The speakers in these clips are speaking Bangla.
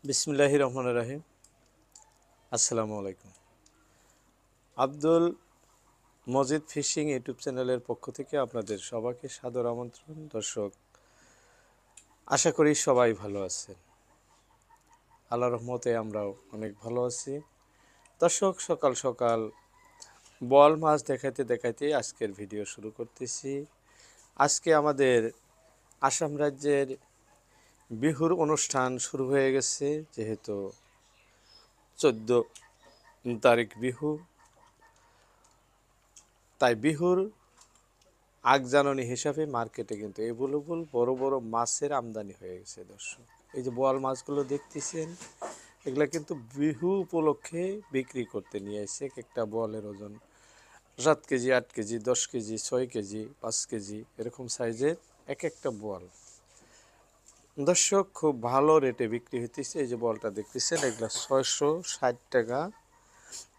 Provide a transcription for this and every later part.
বিসমিল্লাহির রহমানির রহিম। আসসালামু আলাইকুম। আব্দুল মজিদ ফিশিং ইউটিউব চ্যানেলের পক্ষ থেকে আপনাদের সবাইকে সাদর আমন্ত্রণ। দর্শক, আশা করি সবাই ভালো আছেন। আল্লাহর রহমতে আমরাও অনেক ভালো আছি। দর্শক, সকাল সকাল বোয়াল মাছ দেখাইতে দেখাইতে আজকের ভিডিও শুরু করতেছি। আজকে আমাদের আসাম রাজ্যের বিহুর অনুষ্ঠান শুরু হয়ে গেছে, যেহেতু 14 তারিখ বিহু, তাই বিহুর আগজাননী হিসাবে মার্কেটে কিন্তু এভেলেবল বড় বড় মাছের আমদানি হয়ে গেছে। দর্শক, এই যে বোয়াল মাছগুলো দেখতেছেন, এগুলা কিন্তু বিহু উপলক্ষে বিক্রি করতে নিয়ে এসে একটা বোয়ালের ওজন 7 KG, 8 KG, 10 KG, 6 KG, 5 KG এরকম সাইজের এক একটা বোয়াল। দর্শক, খুব ভালো রেটে বিক্রি হইতেছে। এই যে বোয়ালটা দেখতেছেন, এগুলা 660 টাকা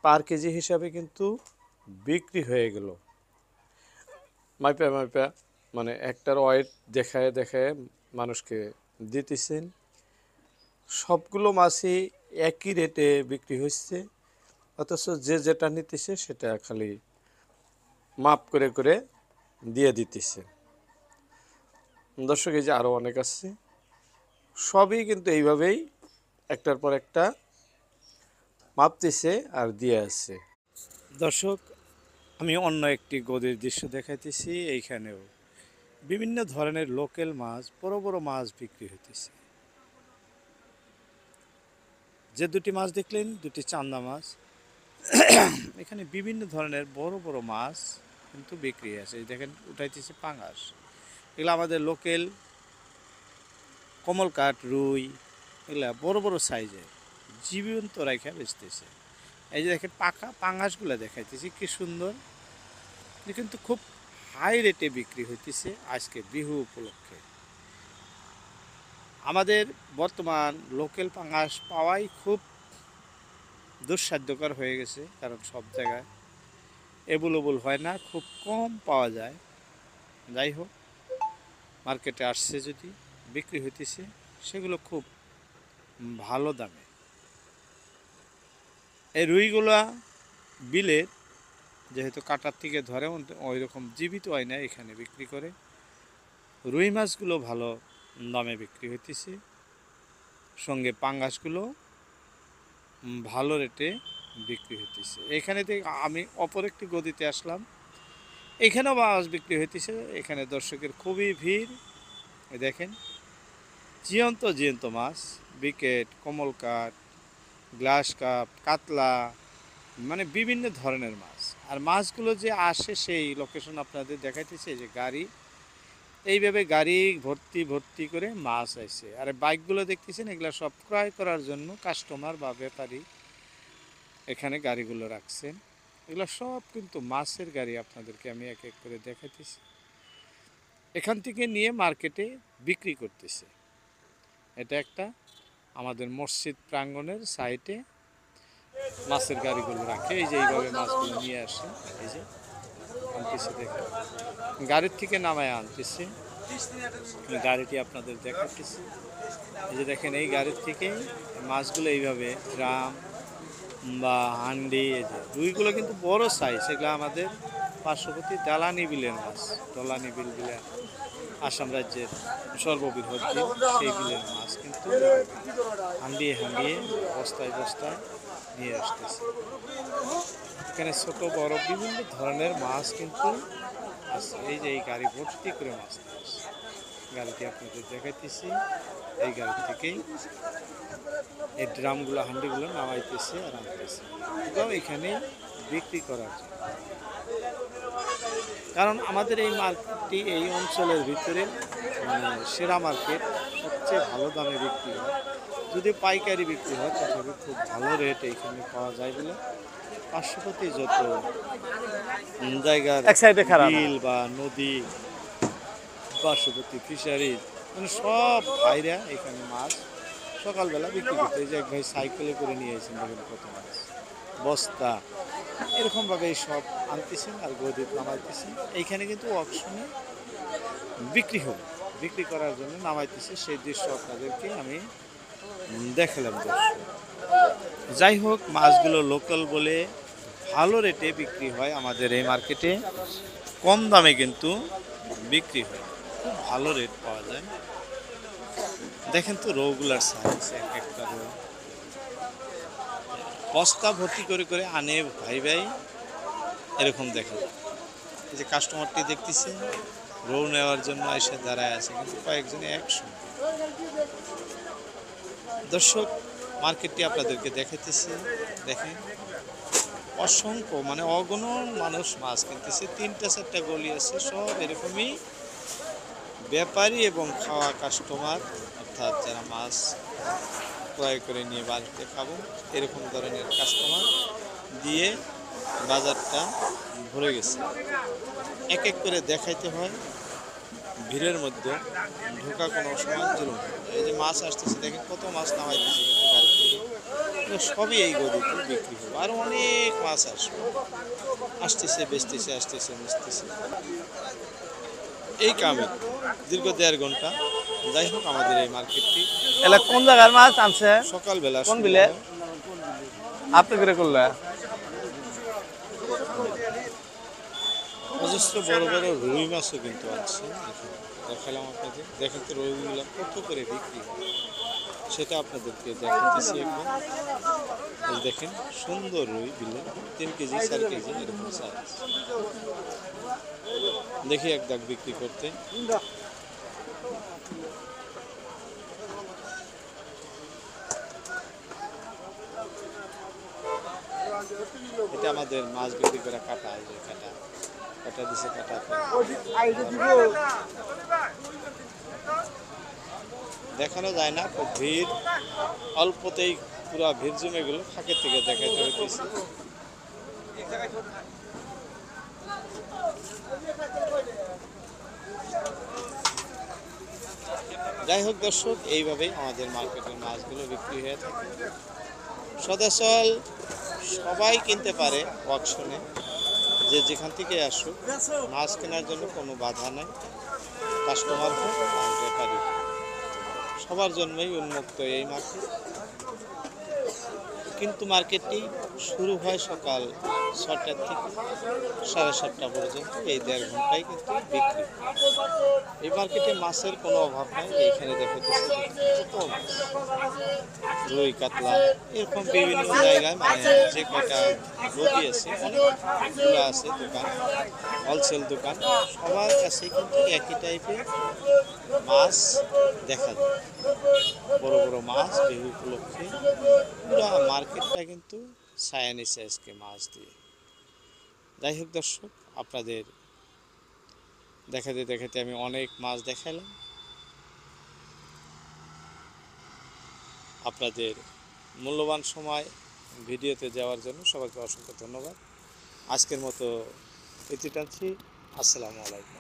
পার কেজি হিসাবে কিন্তু বিক্রি হয়ে গেল। মাইপা মাইপা মানে একটার ওয়েট দেখায় দেখায় মানুষকে দিতেছেন। সবগুলো মাছই একই রেটে বিক্রি হচ্ছে, অথচ যে যেটা নিতেছে সেটা খালি মাপ করে করে দিয়ে দিতেছে। দর্শক, এই যে আরও অনেক আছে, সবই কিন্তু এইভাবেই একটার পর একটা মাপতেছে আর দিয়ে আছে। দর্শক, আমি অন্য একটি গদির দৃশ্য দেখাইতেছি। এইখানেও বিভিন্ন ধরনের লোকাল মাছ, বড় বড় মাছ বিক্রি হইতেছে। যে দুটি মাছ দেখলেন, দুটি চান্দা মাছ। এখানে বিভিন্ন ধরনের বড় বড় মাছ কিন্তু বিক্রি আছে। এই দেখেন, উঠাইতেছে পাঙাশ। এগুলো আমাদের লোকাল কমলকাট, রুই, এগুলা বড় বড় সাইজের জীবন্ত রাইখা বেচতেছে। এই যে দেখেন পাকা পাঙাশগুলো দেখাইতেছি, কি সুন্দর। কিন্তু খুব হাই রেটে বিক্রি হইতেছে আজকে বিহু উপলক্ষে। আমাদের বর্তমান লোকাল পাঙাশ পাওয়াই খুব দুঃসাধ্যকর হয়ে গেছে, কারণ সব জায়গায় অ্যাভেলেবল হয় না, খুব কম পাওয়া যায়। যাই হোক, মার্কেটে আসছে যদি বিক্রি হইতেছে, সেগুলো খুব ভালো দামে। এই রুইগুলা বিলের, যেহেতু কাটার থেকে ধরে ওই রকম জীবিত হয় না, এখানে বিক্রি করে। রুই মাছগুলো ভালো দামে বিক্রি হইতেছে, সঙ্গে পাঙ্গাসগুলো ভালো রেটে বিক্রি হইতেছে। এখানে থেকে আমি অপর একটি গদিতে আসলাম, এখানেও মাছ বিক্রি হইতেছে। এখানে দর্শকের খুবই ভিড়। দেখেন, জিয়ন্ত জিয়ন্ত মাছ, বিকেট, কমলকাট, গ্লাস কাপ, কাতলা, মানে বিভিন্ন ধরনের মাছ। আর মাছগুলো যে আসে সেই লোকেশন আপনাদের দেখাইতেছে, যে গাড়ি এইভাবে গাড়ি ভর্তি ভর্তি করে মাছ আসছে। আর বাইকগুলো দেখতেছেন, এগুলো সব ক্রয় করার জন্য কাস্টমার বা ব্যাপারী এখানে গাড়িগুলো রাখছেন। এগুলো সব কিন্তু মাছের গাড়ি, আপনাদেরকে আমি এক এক করে দেখাইতেছি। এখান থেকে নিয়ে মার্কেটে বিক্রি করতেছে। এটা একটা আমাদের মসজিদ প্রাঙ্গণের সাইটে মাছের গাড়িগুলো রাখে। এই যে এইভাবে মাছগুলো নিয়ে আসে, এই যে আনতেছে, দেখেন গাড়ির থেকে নামায় আনতেছে। গাড়িটি আপনাদের দেখাতেছি। এই যে দেখেন, এই গাড়ির থেকে মাছগুলো এইভাবে ড্রাম বা হান্ডি, এই যে রুইগুলো কিন্তু বড় সাইজ। এগুলো আমাদের পার্শ্ববর্তী দালানি বিলের মাছ। দালানি বিল বিলে আসাম রাজ্যের সর্ববৃহৎ বিল, সেই বিলের মাছ কিন্তু হান্ডিয়ে হান্ডিয়ে, বস্তায় বস্তায় নিয়ে আসতেছে। এখানে ছোট বড় বিভিন্ন ধরনের মাছ কিন্তু আছে। এই যে এই গাড়ি ভর্তি করে মাছ নিয়ে আসছে। গাড়িটি আপনাদের দেখাইতেছি। এই গাড়ি থেকেই এই ড্রামগুলো, হান্ডিগুলো নামাইতেছে আর আনতেছে, এটাও এখানে বিক্রি করার জন্য। কারণ আমাদের এই মার্কেটটি এই অঞ্চলের ভিতরে মানে সেরা মার্কেট, সবচেয়ে ভালো দামে বিক্রি হয়। যদি পাইকারি বিক্রি হয়, তথাপি খুব ভালো রেট এইখানে পাওয়া যায় বলে পার্শ্ববর্তী যত জায়গার বিল বা নদী, পার্শ্ববর্তী ফিশারিজ, মানে সব ভাইরা এখানে মাছ সকালবেলা বিক্রি করতে। এই যে এক ভাই সাইকেলে করে নিয়ে এসেছেন, দেখেন কত মাছ, বস্তা এরকমভাবে সব আনতেছেন আর গদিতে নামাইতেছেন। এইখানে কিন্তু অকশনে বিক্রি হবে, বিক্রি করার জন্য নামাইতেছে। সেই দৃশ্য আপনাদেরকে আমি দেখালাম দর্শক। যাই হোক, মাছগুলো লোকাল বলে ভালো রেটে বিক্রি হয় আমাদের এই মার্কেটে, কম দামে কিন্তু বিক্রি হয়, খুব ভালো রেট পাওয়া যায়। দেখেন তো রৌগুলার সাইজ, এক একটা রৌ বস্তা ভর্তি করে করে আনে ভাই ভাই, এরকম দেখা যায়। এই যে কাস্টমারটি দেখতেছে রৌ নেওয়ার জন্য এসে দাঁড়ায় আছে, কিন্তু কয়েকজনে একসঙ্গে। দর্শক, মার্কেটটি আপনাদেরকে দেখাইতেছি, দেখেন অসংখ্য মানে অগণন মানুষ মাছ কিনতেছে, 3-4টা গলি আছে, সব এরকমই ব্যাপারী এবং খাওয়া কাস্টমার, অর্থাৎ যারা মাছ ক্রয় করে নিয়ে বাড়িতে খাবো এরকম ধরনের কাস্টমার দিয়ে বাজারটা ভরে গেছে। এক এক করে দেখাইতে হয়, ভিড়ের মধ্যে ঢোকা কোনো সময় জুলুম। এই যে মাছ আসতেছে, দেখেন কত মাছ নামাইতেছে কিন্তু গাড়ি থেকে, এগুলো সবই এই গদিতে বিক্রি হবে। আরও অনেক মাছ আসবে, আসতেছে বেচতেছে, আসতেছে বেচতেছে, এই কামে দীর্ঘ 1.5 ঘন্টা। যাই হোক, আমাদের এই মার্কেটটি এলা কোন জায়গার মাছ আনছে? সকালবেলা কোন শুরু বিলে? হয়। আপনি করে করলে? অজস্র বড় বড় রুই মাছও কিন্তু আছে, দেখালাম আপনাদের। দেখেন তো রুইগুলো কত করে বিক্রি হয়, সেটা আপনাদেরকে দেখাতেছি একবার। এই দেখেন সুন্দর রুই, বিলে 3 কেজি 4 কেজি এরকম সাইজ। দেখি এক দাগ বিক্রি করতে। এটা আমাদের মাছ বিক্রি করা কাটা, এই যে কাটা কাটা দিছে, কাটা দেখানো যায় না, খুব ভিড়, অল্পতেই পুরা ভিড় জমে গেল, ফাঁকের থেকে দেখাইতে হইতেছে। যাই হোক দর্শক, এইভাবেই আমাদের মার্কেটের মাছগুলো বিক্রি হয়ে থাকে। সদাচল সবাই কিনতে পারে অকশনে, যে যেখান থেকে আসুক, মাছ কেনার জন্য কোনো বাধা নেই। কাস্টমার হোক আর ব্যাপারী হোক, সবার জন্যই উন্মুক্ত এই মার্কেট। কিন্তু মার্কেটটি শুরু হয় সকাল 6টার থেকে 7:30টা পর্যন্ত, এই 1.5 ঘন্টায় কিন্তু বিক্রি। এই মার্কেটে মাছের কোনো অভাব নাই। এইখানে দেখাতেছি কত মাছ, রুই কাতলা এরকম বিভিন্ন জায়গায়, মানে যে কয়টা নদী আছে অনেকগুলো আছে দোকান, হোলসেল দোকান, সবার কাছে কিন্তু একই টাইপের মাছ দেখা যায়। বড় বড় মাছ বিহু উপলক্ষে পুরো মার্কেটটা কিন্তু ছায়া নিচ্ছে আজকে মাছ দিয়ে। যাই হোক দর্শক, আপনাদের দেখাতে দেখাতে আমি অনেক মাছ দেখালাম। আপনাদের মূল্যবান সময় ভিডিওতে যাওয়ার জন্য সবাইকে অসংখ্য ধন্যবাদ। আজকের মতো এটি টানছি। আসসালামু আলাইকুম।